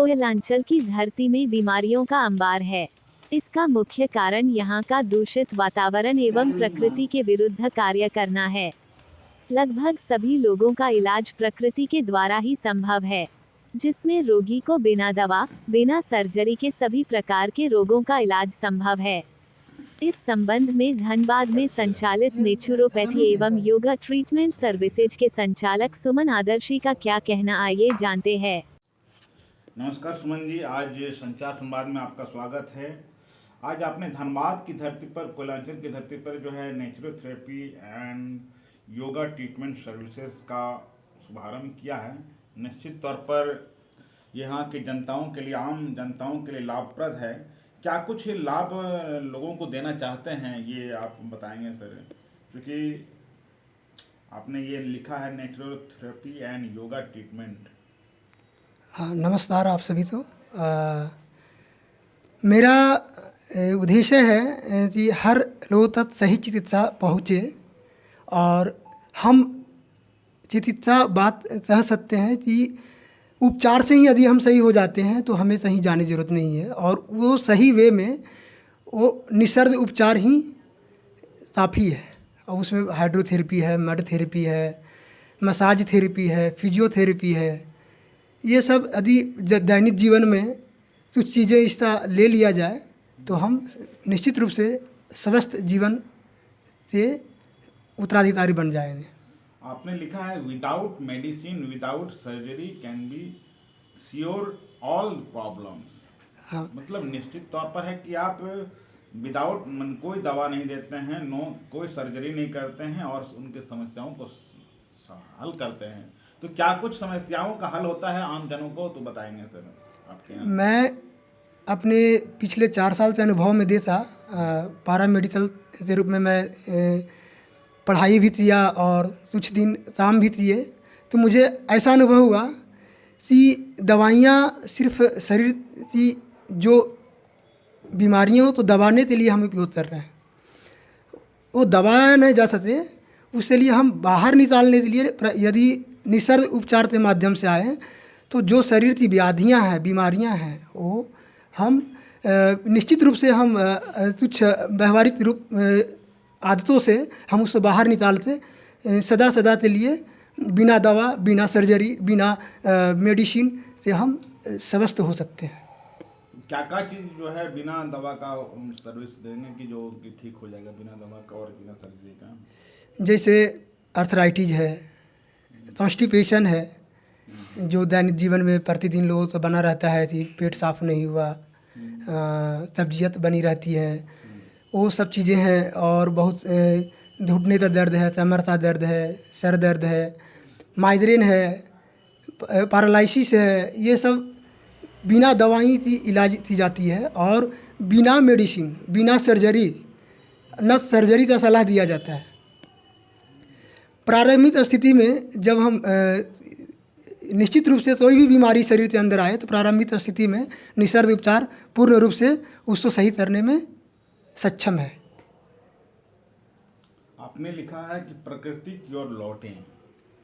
कोयलांचल की धरती में बीमारियों का अंबार है। इसका मुख्य कारण यहाँ का दूषित वातावरण एवं प्रकृति के विरुद्ध कार्य करना है। लगभग सभी लोगों का इलाज प्रकृति के द्वारा ही संभव है, जिसमें रोगी को बिना दवा, बिना सर्जरी के सभी प्रकार के रोगों का इलाज संभव है। इस संबंध में धनबाद में संचालित नेचुरोपैथी एवं योगा ट्रीटमेंट सर्विसेज के संचालक सुमन आदर्शी का क्या कहना, आइए जानते हैं। नमस्कार सुमन जी, आज संचार संवाद में आपका स्वागत है। आज आपने धनबाद की धरती पर, कोयलांचल की धरती पर जो है naturotherapy and yoga treatment services का शुभारंभ किया है। निश्चित तौर पर यहाँ की जनताओं के लिए, आम जनताओं के लिए लाभप्रद है। क्या कुछ लाभ लोगों को देना चाहते हैं, ये आप बताएंगे सर? क्योंकि आपने ये लिखा है नेचुरोथेरेपी एंड योगा ट्रीटमेंट। नमस्कार आप सभी को। मेरा उद्देश्य है कि हर लोगों तक सही चिकित्सा पहुँचे और हम चिकित्सा बात कह सकते हैं कि उपचार से ही यदि हम सही हो जाते हैं तो हमें कहीं जाने की ज़रूरत नहीं है, और वो सही वे में वो निसर्ग उपचार ही काफ़ी है। और उसमें हाइड्रोथेरेपी है, मड थेरेपी है, मसाज थेरेपी है, फिजियोथेरेपी है। ये सब यदि दैनिक जीवन में कुछ चीज़ें इसका ले लिया जाए तो हम निश्चित रूप से स्वस्थ जीवन से उत्तराधिकारी बन जाएंगे। आपने लिखा है without medicine, without surgery can be sure all problems. हाँ, मतलब निश्चित तौर पर है कि आप विदाउट कोई दवा नहीं देते हैं, कोई सर्जरी नहीं करते हैं और उनके समस्याओं को हल करते हैं। तो क्या कुछ समस्याओं का हल होता है आम जनों को, तो बताएंगे सर आपके यहाँ? मैं अपने पिछले 4 साल के अनुभव में देखा, पारा मेडिकल के रूप में मैं पढ़ाई भी किया और कुछ दिन काम भी किए। तो मुझे ऐसा अनुभव हुआ कि दवाइयाँ सिर्फ शरीर की जो बीमारियाँ हो तो दबाने के लिए हम उपयोग कर रहे हैं, वो दबाया नहीं जा सकते। उसके लिए हम बाहर निकालने के लिए यदि निसर्ग उपचार के माध्यम से आए तो जो शरीर की व्याधियाँ हैं, बीमारियाँ हैं, वो हम निश्चित रूप से हम कुछ व्यवहारिक रूप आदतों से हम उसको बाहर निकालते सदा के लिए, बिना दवा, बिना सर्जरी, बिना मेडिसिन से हम स्वस्थ हो सकते हैं। क्या क्या चीज़ जो है बिना दवा का सर्विस देंगे कि जो कि ठीक हो जाएगा बिना दवा का और बिना सर्जरी का? जैसे अर्थराइटिस है, कॉन्स्टिपेशन है, जो दैनिक जीवन में प्रतिदिन लोगों को बना रहता है कि पेट साफ नहीं हुआ, कब्जियत बनी रहती है, वो सब चीज़ें हैं। और बहुत घुटने का दर्द है, कमर का दर्द है, सर दर्द है, माइग्रेन है, पैरालिसिस है, ये सब बिना दवाई की इलाज की जाती है और बिना मेडिसिन, बिना सर्जरी, न सर्जरी का सलाह दिया जाता है। प्रारंभिक स्थिति में जब हम निश्चित रूप से कोई भी बीमारी शरीर के अंदर आए तो प्रारंभिक स्थिति में निसर्ग उपचार पूर्ण रूप से उसको सही करने में सक्षम है। आपने लिखा है कि प्रकृति की ओर लौटें,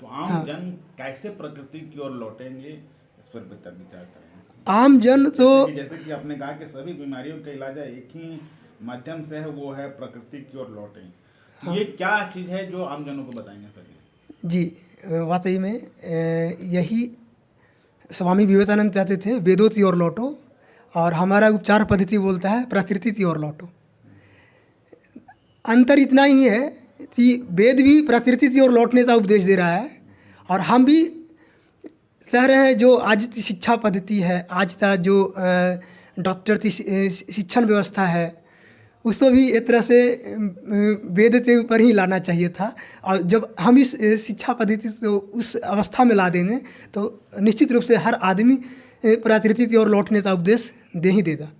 तो आम हाँ। जन कैसे प्रकृति की ओर लौटेंगे, इस पर विचार करें। आम जन तो जैसे कि आपने कहा कि सभी बीमारियों का इलाज एक ही माध्यम से है, वो है प्रकृति की ओर लौटें। हाँ। ये क्या चीज़ है जो आम जनों को बताएंगे सर? जी, वाकई में यही स्वामी विवेकानंद कहते थे, वेदों की ओर लौटो, और हमारा उपचार पद्धति बोलता है प्रकृति की ओर लौटो। अंतर इतना ही है कि वेद भी प्रकृति की ओर लौटने का उपदेश दे रहा है, और हम भी कह रहे हैं जो आज की शिक्षा पद्धति है, आज का जो डॉक्टर की शिक्षण व्यवस्था है, उसको भी एक तरह से वेद के ऊपर ही लाना चाहिए था। और जब हम इस शिक्षा पद्धति को उस अवस्था में ला देंगे तो निश्चित रूप से हर आदमी प्रकृति की ओर लौटने का उपदेश दे ही देगा।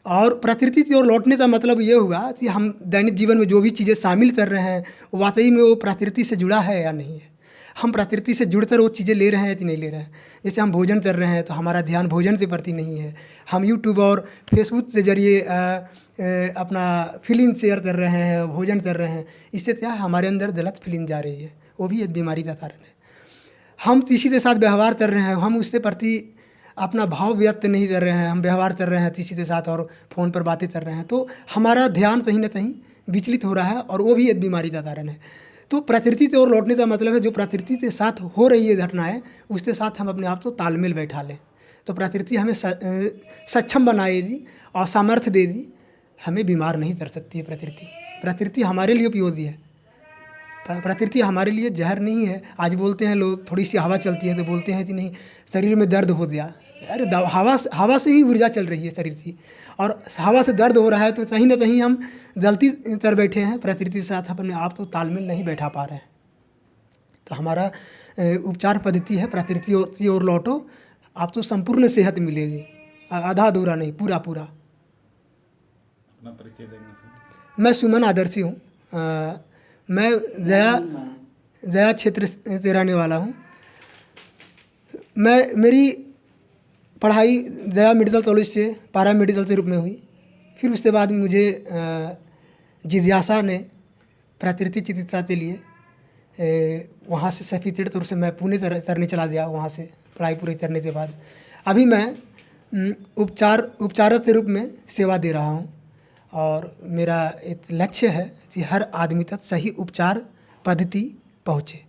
और प्रकृति की ओर लौटने का मतलब ये हुआ कि हम दैनिक जीवन में जो भी चीज़ें शामिल कर रहे हैं वाकई में वो प्रकृति से जुड़ा है या नहीं है। हम प्रकृति से जुड़कर वो चीज़ें ले रहे हैं कि नहीं ले रहे हैं। जैसे हम भोजन कर रहे हैं तो हमारा ध्यान भोजन के प्रति नहीं है, हम यूट्यूब और फेसबुक के जरिए अपना फीलिंग शेयर कर रहे हैं, भोजन कर रहे हैं। इससे क्या हमारे अंदर गलत फीलिंग जा रही है, वो भी एक बीमारी का कारण है। हम किसी के साथ व्यवहार कर रहे हैं, हम उसके प्रति अपना भाव व्यक्त नहीं कर रहे हैं, हम व्यवहार कर रहे हैं किसी के साथ और फ़ोन पर बातें कर रहे हैं, तो हमारा ध्यान कहीं ना कहीं विचलित हो रहा है और वो भी एक बीमारी का कारण है। तो प्रकृति की ओर लौटने का मतलब है जो प्रकृति के साथ हो रही है घटनाएं, उसके साथ हम अपने आप को तालमेल बैठा लें। तो प्रकृति हमें सक्षम बनाएगी और सामर्थ्य देगी, हमें बीमार नहीं कर सकती है। प्रकृति हमारे लिए उपयोगी है, प्रकृति हमारे लिए जहर नहीं है। आज बोलते हैं लोग, थोड़ी सी हवा चलती है तो बोलते हैं कि नहीं शरीर में दर्द हो गया। अरे हवा से ही ऊर्जा चल रही है शरीर की, और हवा से दर्द हो रहा है तो कहीं ना कहीं हम गलती कर बैठे हैं, प्रकृति के साथ अपने आप तो तालमेल नहीं बैठा पा रहे हैं। तो हमारा उपचार पद्धति है प्रकृति की ओर लौटो, आप तो संपूर्ण सेहत मिलेगी, आधा अधूरा नहीं, पूरा पूरा। अपना परिचय देंगे सर। मैं सुमन आदर्शी हूँ, मैं जया क्षेत्र से रहने वाला हूँ। मेरी पढ़ाई जया मेडिकल कॉलेज से पैरा मेडिकल के रूप में हुई। फिर उसके बाद मुझे जिज्ञासा ने प्राकृतिक चिकित्सा के लिए वहाँ से सफी तौर से मैं पुणे करने चला गया। वहाँ से पढ़ाई पूरी करने के बाद अभी मैं उपचारक के रूप में सेवा दे रहा हूँ, और मेरा एक लक्ष्य है कि हर आदमी तक सही उपचार पद्धति पहुँचे।